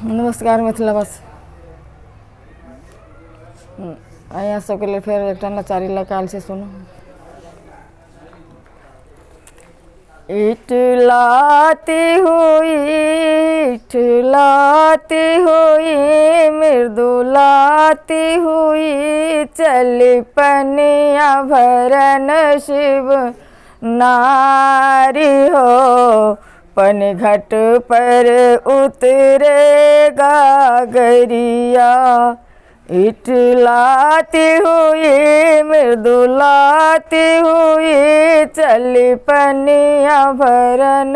नमस्कार मिथिलावासी। अँ सबके लिए फिर एक नचारी लकाल से सुनो। इठलाती हुई मृदुलाती हुई चली पनिया भरन शिव नारी हो। पन घट पर उतरेगा गरिया। इठलाती हुई मृदुलाती हुई चली पनिया भरन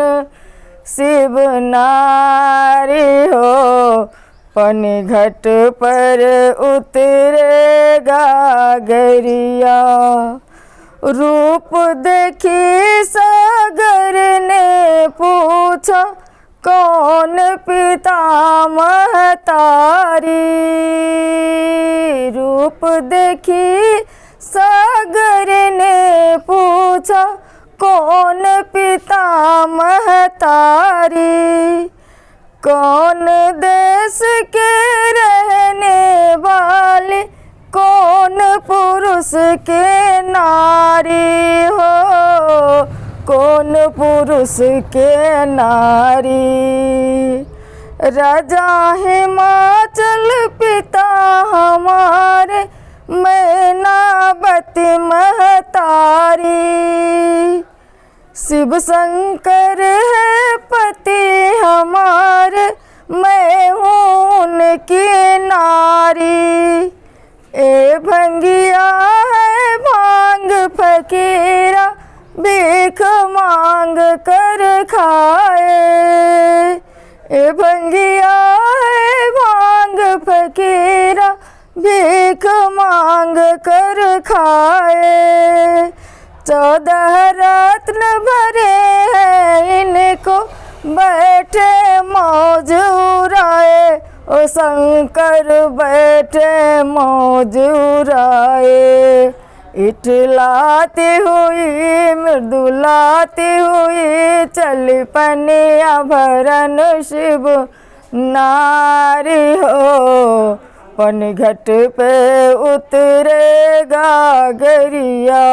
शिव नारी हो। पन घट पर उतरेगा गरिया। रूप देखी सागर ने पूछा कौन पिता महतारी। रूप देखी सागर ने पूछा कौन पिता महतारी। कौन देश के रहने वाले कौन पुरुष के नारी हो। कौन पुरुष के नारी। राजा हिमाचल पिता हमारे मैनावती महतारी। शिव शंकर है पति हमारे मैं हूँ उनकी नारी। ए भंगिया है भांग फकीरा भीख मांग कर खाए। ए भंगिया है भांग फकीरा भीख मांग कर खाए। 14 रत्न भरे हैं इनको बैठे मौज उड़ाए। ओ शंकर बैठे मौज उड़ाए। इठलाती हुई मृदुलाती हुई चली पनिया भरन शिव नारी हो। पन घट पे उतरेगा गरिया।